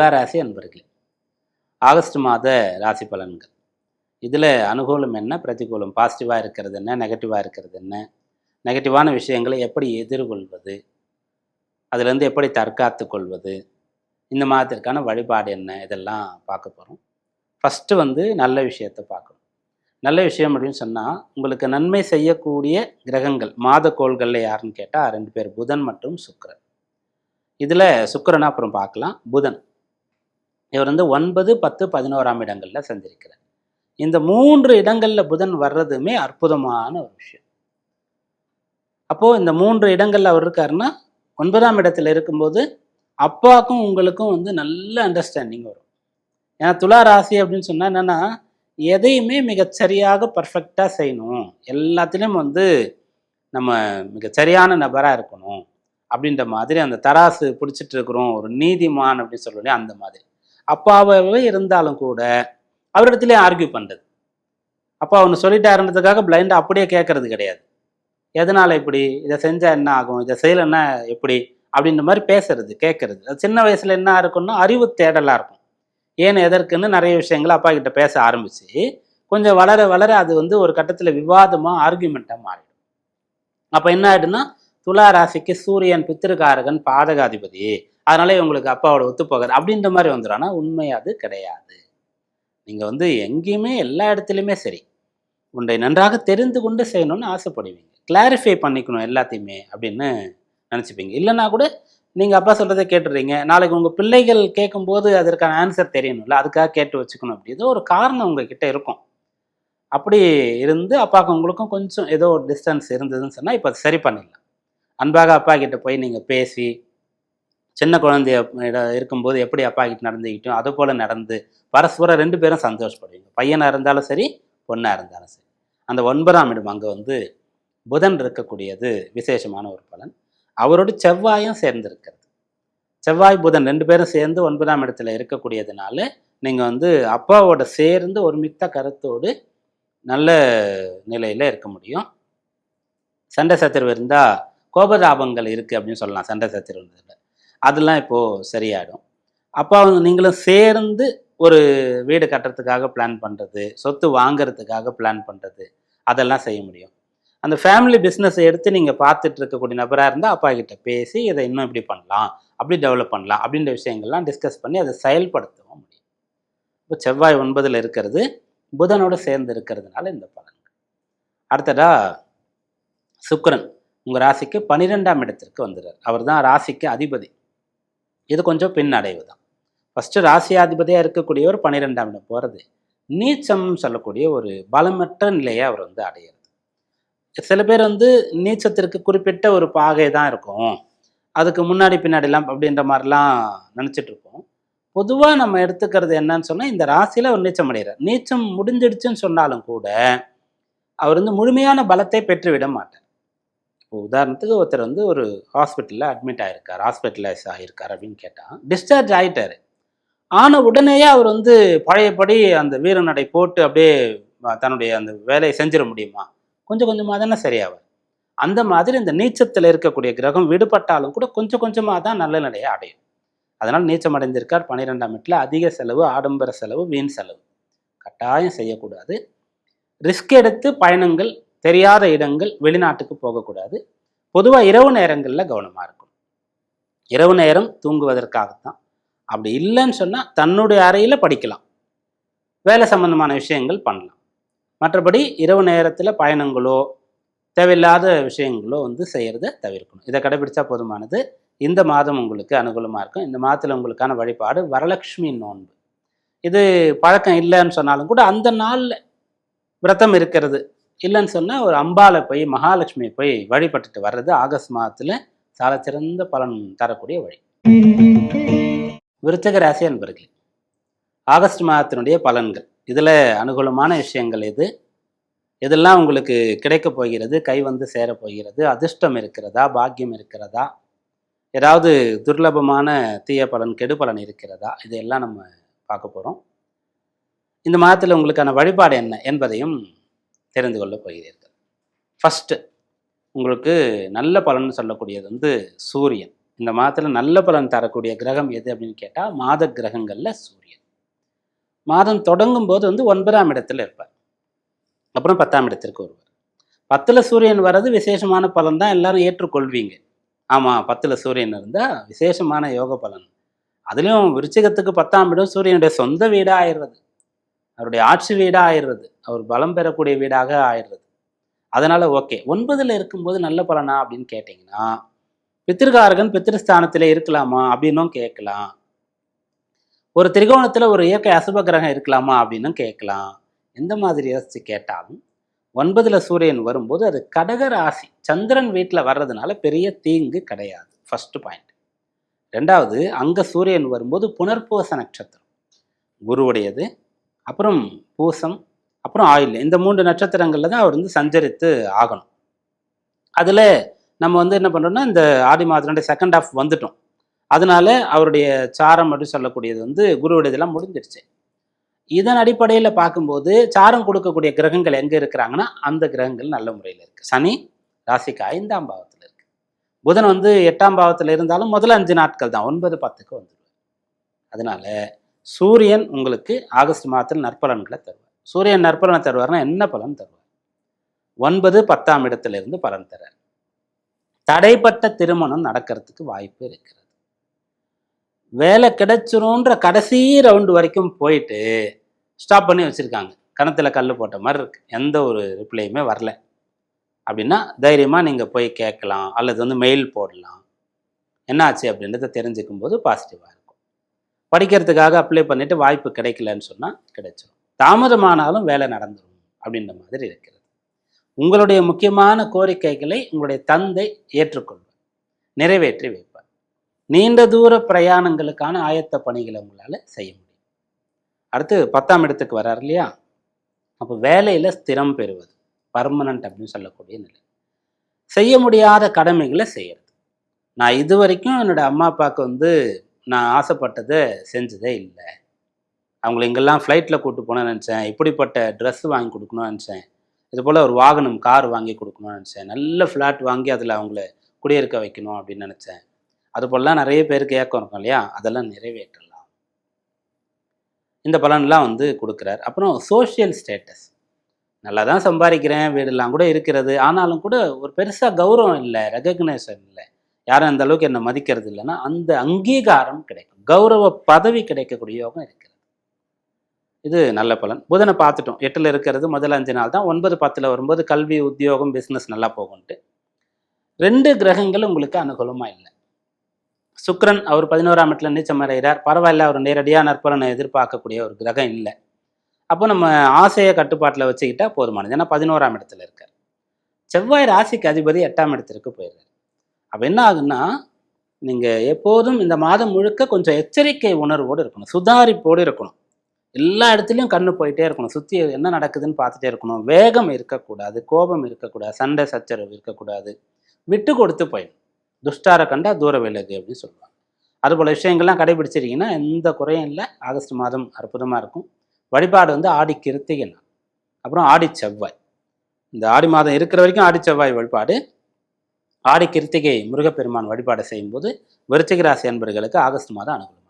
துலா ராசி அன்பர்களே, ஆகஸ்ட் மாத ராசி பலன்கள். இதில் அனுகூலம் என்ன, பிரதிகூலம், பாசிட்டிவாக இருக்கிறது என்ன, நெகட்டிவாக இருக்கிறது என்ன, நெகட்டிவான விஷயங்களை எப்படி எதிர்கொள்வது, அதுலேருந்து எப்படி தற்காத்து கொள்வது, இந்த மாதத்திற்கான வழிபாடு என்ன, இதெல்லாம் பார்க்க போகிறோம். ஃபஸ்ட்டு நல்ல விஷயத்தை பார்க்கணும். நல்ல விஷயம் அப்படின்னு சொன்னால், உங்களுக்கு நன்மை செய்யக்கூடிய கிரகங்கள் மாத கோள்களில் யாருன்னு கேட்டால் 2 பேர், புதன் மற்றும் சுக்கிரன். இதில் சுக்கிரனை அப்புறம் பார்க்கலாம். புதன் இவர் 9, 10, 11ஆம் இடங்களில் சந்திருக்கிறார். இந்த 3 இடங்களில் புதன் வர்றதுமே அற்புதமான ஒரு விஷயம். அப்போது இந்த 3 இடங்களில் அவர் இருக்காருன்னா, 9ஆம் இடத்துல இருக்கும்போது அப்பாவுக்கும் உங்களுக்கும் நல்ல அண்டர்ஸ்டாண்டிங் வரும். ஏன்னா துலா ராசி அப்படின்னு சொன்னால் என்னென்னா, எதையுமே மிகச்சரியாக பர்ஃபெக்டாக செய்யணும், எல்லாத்துலேயும் நம்ம மிகச்சரியான நபராக இருக்கணும் அப்படின்ற மாதிரி, அந்த தராசு பிடிச்சிட்டு இருக்கிறோம், ஒரு நீதிமான் அப்படின்னு சொல்லலையே, அந்த மாதிரி. அப்பாவே இருந்தாலும் கூட அவரிடத்துலேயே ஆர்கியூ பண்ணுறது. அப்பா ஒன்று சொல்லிட்டாருன்றதுக்காக பிளைண்டாக அப்படியே கேட்கறது கிடையாது. எதனால் இப்படி, இதை செஞ்சால் என்ன ஆகும், இதை செய்யலைன்னா எப்படி அப்படின்ற மாதிரி பேசுறது, கேட்கறது. அது சின்ன வயசில் என்ன இருக்குன்னா, அறிவு தேடலாக இருக்கும். ஏன் எதற்குன்னு நிறைய விஷயங்கள் அப்பா கிட்ட பேச ஆரம்பித்து கொஞ்சம் வளர வளர அது ஒரு கட்டத்தில் விவாதமாக, ஆர்கியூமெண்ட்டாக மாறிடும். அப்போ என்ன ஆகிடுன்னா, துலா ராசிக்கு சூரியன் பித்திருக்காரகன், பாதகாதிபதி, அதனால இவங்களுக்கு அப்பாவோட ஒத்து போகாது அப்படின்ற மாதிரி வந்துடும். ஆனால் உண்மை அது கிடையாது. நீங்கள் எங்கேயுமே எல்லா இடத்துலையுமே சரி, உன்னை நன்றாக தெரிந்து கொண்டு செய்யணும்னு ஆசைப்படுவீங்க, கிளாரிஃபை பண்ணிக்கணும் எல்லாத்தையுமே அப்படின்னு நினச்சிப்பீங்க. இல்லைன்னா கூட நீங்கள் அப்பா சொல்கிறத கேட்டுடுறீங்க, நாளைக்கு உங்கள் பிள்ளைகள் கேட்கும்போது அதற்கான ஆன்சர் தெரியணும்ல, அதுக்காக கேட்டு வச்சுக்கணும். அப்படி ஏதோ ஒரு காரணம் உங்ககிட்ட இருக்கும். அப்படி இருந்து அப்பாவுக்கு உங்களுக்கும் கொஞ்சம் ஏதோ ஒரு டிஸ்டன்ஸ் இருந்ததுன்னு சொன்னால் இப்போ அது சரி பண்ணிடலாம். அன்பாக அப்பா கிட்ட போய் நீங்கள் பேசி, சின்ன குழந்தைய இருக்கும்போது எப்படி அப்பா கிட்ட நடந்துக்கிட்டோம் அது போல் நடந்து பரஸ்பரம் 2 பேரும் சந்தோஷப்படுவீங்க. பையனாக இருந்தாலும் சரி, பொண்ணாக இருந்தாலும் சரி. அந்த 9ஆம் இடம் அங்கே புதன் இருக்கக்கூடியது விசேஷமான ஒரு பலன். அவரோடு செவ்வாயும் சேர்ந்திருக்கிறது. செவ்வாய் புதன் 2 பேரும் சேர்ந்து 9ஆம் இடத்துல இருக்கக்கூடியதுனால நீங்கள் அப்பாவோட சேர்ந்து ஒரு மித்த கருத்தோடு நல்ல நிலையில் இருக்க முடியும். சண்டை சச்சரவு இருந்தால், கோபதாபங்கள் இருக்குது அப்படின்னு சொல்லலாம். சண்டை சச்சரவு அதெல்லாம் இப்போது சரியாயிடும். அப்பா நீங்களும் சேர்ந்து ஒரு வீடு கட்டுறதுக்காக பிளான் பண்ணுறது, சொத்து வாங்கிறதுக்காக பிளான் பண்ணுறது, அதெல்லாம் செய்ய முடியும். அந்த ஃபேமிலி பிஸ்னஸை எடுத்து நீங்கள் பார்த்துட்டு இருக்கக்கூடிய நபராக இருந்தால் அப்பா கிட்ட பேசி இதை இன்னும் இப்படி பண்ணலாம், அப்படி டெவலப் பண்ணலாம் அப்படின்ற விஷயங்கள்லாம் டிஸ்கஸ் பண்ணி அதை செயல்படுத்தவும் முடியும். இப்போ செவ்வாய் 9ல் இருக்கிறது புதனோடு சேர்ந்து இருக்கிறதுனால இந்த பலன்கள். அடுத்ததாக சுக்கிரன் உங்கள் ராசிக்கு 12ஆம் இடத்திற்கு வந்துடுறார். அவர் தான் ராசிக்கு அதிபதி. இது கொஞ்சம் பின்னடைவு தான். ஃபஸ்ட்டு ராசியாதிபதியாக இருக்கக்கூடியவர் 12ஆம் இடம் போகிறது நீச்சம் சொல்லக்கூடிய ஒரு பலமற்ற நிலையை அவர் அடையிறது. சில பேர் நீச்சத்திற்கு குறிப்பிட்ட ஒரு பாகை தான் இருக்கும், அதுக்கு முன்னாடி பின்னாடிலாம் அப்படின்ற மாதிரிலாம் நினச்சிட்டு இருப்போம். பொதுவாக நம்ம எடுத்துக்கிறது என்னன்னு சொன்னால், இந்த ராசியில் அவர் நீச்சம் அடைகிறார். நீச்சம் முடிஞ்சிடுச்சுன்னு சொன்னாலும் கூட அவர் முழுமையான பலத்தை பெற்றுவிட மாட்டார். இப்போ உதாரணத்துக்கு ஒருத்தர் ஒரு ஹாஸ்பிட்டலில் அட்மிட் ஆகிருக்கார், ஹாஸ்பிட்டலைஸ் ஆகியிருக்கார் அப்படின்னு கேட்டால், டிஸ்சார்ஜ் ஆகிட்டார். ஆன உடனேயே அவர் பழையபடி அந்த வீரநடை போட்டு அப்படியே தன்னுடைய அந்த வேலையை செஞ்சிட முடியுமா? கொஞ்சம் கொஞ்சமாக தானே சரியாகும். அந்த மாதிரி இந்த நீச்சத்தில் இருக்கக்கூடிய கிரகம் விடுபட்டாலும் கூட கொஞ்சம் கொஞ்சமாக தான் நல்ல நிலையை அடையும். அதனால் நீச்சம் அடைந்திருக்கார் 12ஆம் இடத்துல. அதிக செலவு, ஆடம்பர செலவு, வீண் செலவு கட்டாயம் செய்யக்கூடாது. ரிஸ்க் எடுத்து பயணங்கள், தெரியாத இடங்கள், வெளிநாட்டுக்கு போகக்கூடாது. பொதுவாக இரவு நேரங்களில் கவனமாக இருக்கும். இரவு நேரம் தூங்குவதற்காகத்தான். அப்படி இல்லைன்னு சொன்னால் தன்னுடைய அறையில் படிக்கலாம், வேலை சம்பந்தமான விஷயங்கள் பண்ணலாம். மற்றபடி இரவு நேரத்தில் பயணங்களோ தேவையில்லாத விஷயங்களோ செய்கிறத தவிர்க்கணும். இதை கடைபிடிச்சா போதுமானது. இந்த மாதம் உங்களுக்கு அனுகூலமாக இருக்கும். இந்த மாதத்தில் உங்களுக்கான வழிபாடு வரலட்சுமி நோன்பு. இது பழக்கம் இல்லைன்னு சொன்னாலும் கூட அந்த நாளில் விரதம் இருக்கிறது இல்லைன்னு சொன்னால் ஒரு அம்பாலை போய், மகாலட்சுமியை போய் வழிபட்டுட்டு வர்றது ஆகஸ்ட் மாதத்தில் சாலச்சிறந்த பலன் தரக்கூடிய வழி. விருச்சிக ராசி அன்பர்களே, ஆகஸ்ட் மாதத்தினுடைய பலன்கள். இதில் அனுகூலமான விஷயங்கள் எதெல்லாம் உங்களுக்கு கிடைக்கப் போகிறது, கை சேரப்போகிறது, அதிர்ஷ்டம் இருக்கிறதா, பாக்கியம் இருக்கிறதா, ஏதாவது துர்லபமான தீய பலன், கெடு பலன் இருக்கிறதா, இதையெல்லாம் நம்ம பார்க்க போகிறோம். இந்த மாதத்தில் உங்களுக்கான வழிபாடு என்ன என்பதையும் தெரிந்து கொள்ளப் போகிறீர்கள். ஃபஸ்ட்டு உங்களுக்கு நல்ல பலன் சொல்லக்கூடியது சூரியன். இந்த மாதத்தில் நல்ல பலன் தரக்கூடிய கிரகம் எது அப்படின்னு கேட்டால் மாத கிரகங்களில் சூரியன். மாதம் தொடங்கும் போது 9ஆம் இடத்துல இருப்பார், அப்புறம் 10ஆம் இடத்திற்கு வருவார். 10ல் சூரியன் வர்றது விசேஷமான பலன் தான், எல்லாரும் ஏற்றுக்கொள்வீங்க. ஆமாம், 10ல் சூரியன் இருந்தால் விசேஷமான யோக பலன். அதுலேயும் விருச்சிகத்துக்கு 10ஆம் இடம் சூரியனுடைய சொந்த வீடாக ஆயிடுறது, அவருடைய ஆட்சி வீடாக ஆயிடுறது, அவர் பலம் பெறக்கூடிய வீடாக ஆயிடுறது. அதனால் ஓகே. 9ல் இருக்கும்போது நல்ல பலனா அப்படின்னு கேட்டிங்கன்னா, பித்திருக்காரகன் பித்திருஸ்தானத்தில் இருக்கலாமா அப்படின்னும் கேட்கலாம். ஒரு திரிகோணத்தில் ஒரு இயற்கை அசுப கிரகம் இருக்கலாமா அப்படின்னும் கேட்கலாம். எந்த மாதிரி யோசிச்சு கேட்டாலும் 9ல் சூரியன் வரும்போது அது கடக ராசி சந்திரன் வீட்டில் வர்றதுனால பெரிய தீங்கு கிடையாது. First point. ரெண்டாவது, அங்கே சூரியன் வரும்போது புனர்பூச நட்சத்திரம் குருவுடையது, அப்புறம் பூசம், அப்புறம் ஆயில், இந்த 3 நட்சத்திரங்களில் தான் அவர் சஞ்சரித்து ஆகணும். அதில் நம்ம என்ன பண்ணுறோம்னா, இந்த ஆடி மாதத்தினுடைய செகண்ட் ஹாஃப் வந்துட்டோம். அதனால அவருடைய சாரம் அப்படின்னு சொல்லக்கூடியது குருவுடையதெல்லாம் முடிஞ்சிருச்சு. இதன் அடிப்படையில் பார்க்கும்போது சாரம் கொடுக்கக்கூடிய கிரகங்கள் எங்கே இருக்கிறாங்கன்னா, அந்த கிரகங்கள் நல்ல முறையில் இருக்குது. சனி ராசிக்கு 5ஆம் பாவத்தில் இருக்குது. புதன் 8ஆம் பாவத்தில் இருந்தாலும் முதல்ல 5 நாட்கள் தான், 9, 10க்கு வந்துடுவார். அதனால சூரியன் உங்களுக்கு ஆகஸ்ட் மாதத்தில் நற்பலன்களை தருவார். சூரியன் நற்பலனை தருவார்னா என்ன பலன் தருவார்? 9, 10ஆம் இடத்திலிருந்து பலன் தரார். தடைப்பட்ட திருமணம் நடக்கிறதுக்கு வாய்ப்பு இருக்கிறது. வேலை கிடைச்சிரும்ன்ற கடைசி ரவுண்டு வரைக்கும் போயிட்டு ஸ்டாப் பண்ணி வச்சுருக்காங்க. கணத்தில் கல் போட்ட மாதிரி இருக்கு, எந்த ஒரு ரிப்ளையுமே வரல அப்படின்னா தைரியமாக நீங்கள் போய் கேட்கலாம், அல்லது மெயில் போடலாம். என்ன ஆச்சு அப்படின்றத தெரிஞ்சுக்கும் போது பாசிட்டிவாக இருக்கும். படிக்கிறதுக்காக அப்ளை பண்ணிவிட்டு வாய்ப்பு கிடைக்கலன்னு சொன்னால் கிடைச்சிடும். தாமதமானாலும் வேலை நடந்துடும் அப்படின்ற மாதிரி இருக்கிறது. உங்களுடைய முக்கியமான கோரிக்கைகளை உங்களுடைய தந்தை ஏற்றுக்கொள்வார், நிறைவேற்றி வைப்பார். நீண்ட தூர பிரயாணங்களுக்கான ஆயத்த பணிகளை உங்களால் செய்ய முடியும். அடுத்து 10ஆம் இடத்துக்கு வர்றார் இல்லையா, அப்போ வேலையில் ஸ்திரம் பெறுவது, பர்மனன்ட் அப்படின்னு சொல்லக்கூடிய நிலை. செய்ய முடியாத கடமைகளை செய்யறது. நான் இது வரைக்கும் என்னோடய அம்மா அப்பாவுக்கு நான் ஆசைப்பட்டதை செஞ்சதே இல்லை. அவங்கள இங்கெல்லாம் ஃப்ளைட்டில் கூப்பிட்டு போனேன்னு நினச்சேன், இப்படிப்பட்ட ட்ரெஸ் வாங்கி கொடுக்கணும்னு நினச்சேன், இது போல் ஒரு வாகனம் கார் வாங்கி கொடுக்கணும்னு நினச்சேன், நல்ல ஃப்ளாட் வாங்கி அதில் அவங்கள குடியிருக்க வைக்கணும் அப்படின்னு நினச்சேன். அது போலலாம் நிறைய பேருக்கு ஏக்கம் இருக்கும் இல்லையா, அதெல்லாம் நிறைவேற்றலாம். இந்த பலன்லாம் கொடுக்குறார். அப்புறம் சோஷியல் ஸ்டேட்டஸ், நல்லா தான் சம்பாதிக்கிறேன், வீடெல்லாம் கூட இருக்கிறது, ஆனாலும் கூட ஒரு பெருசாக கௌரவம் இல்லை, ரெகக்னேஷன் இல்லை, யாரும் அந்த அளவுக்கு என்னை மதிக்கிறது இல்லைன்னா அந்த அங்கீகாரம் கிடைக்கும், கௌரவ பதவி கிடைக்கக்கூடிய யோகம் இருக்கிறது. இது நல்ல பலன். புதனை பார்த்துட்டோம், 8ல் இருக்கிறது முதல் 5 நாள் தான். 9, 10ல் வரும்போது கல்வி, உத்தியோகம், பிஸ்னஸ் நல்லா போகும்ட்டு. 2 கிரகங்கள் உங்களுக்கு அனுகூலமாக இல்லை. சுக்கிரன் அவர் 11ஆம் இடத்துல நீச்சம் அடைகிறார், பரவாயில்ல, அவர் நேரடியாக நற்பலனை எதிர்பார்க்கக்கூடிய ஒரு கிரகம் இல்லை. அப்போ நம்ம ஆசையை கட்டுப்பாட்டில் வச்சுக்கிட்டா போதுமானது, ஏன்னா 11ஆம் இடத்துல இருக்கார். செவ்வாய் ராசிக்கு அதிபதி 8ஆம் இடத்திற்கு போயிடுறார். அப்போ என்ன ஆகுன்னா, நீங்கள் எப்போதும் இந்த மாதம் முழுக்க கொஞ்சம் எச்சரிக்கை உணர்வோடு இருக்கணும், சுதாரிப்போடு இருக்கணும். எல்லா இடத்துலையும் கண்ணு போயிட்டே இருக்கணும், சுற்றி என்ன நடக்குதுன்னு பார்த்துட்டே இருக்கணும். வேகம் இருக்கக்கூடாது, கோபம் இருக்கக்கூடாது, சண்டை சச்சரவு இருக்கக்கூடாது, விட்டு கொடுத்து போயிடும். துஷ்டார கண்டா தூர விலகு அப்படின்னு சொல்லுவாங்க. அதுபோல் விஷயங்கள்லாம் கடைபிடிச்சிருக்கீங்கன்னா எந்த குறையும் இல்லை. ஆகஸ்ட் மாதம் அற்புதமாக இருக்கும். வழிபாடு ஆடி கிருத்திகை நாள், அப்புறம் ஆடி செவ்வாய். இந்த ஆடி மாதம் இருக்கிற வரைக்கும் ஆடி செவ்வாய் வழிபாடு, ஆடி கிருத்திகை முருகப்பெருமான் வழிபாடு செய்யும்போது விருச்சிக ராசி அன்பர்களுக்கு ஆகஸ்ட் மாதம் அனுகூலம்.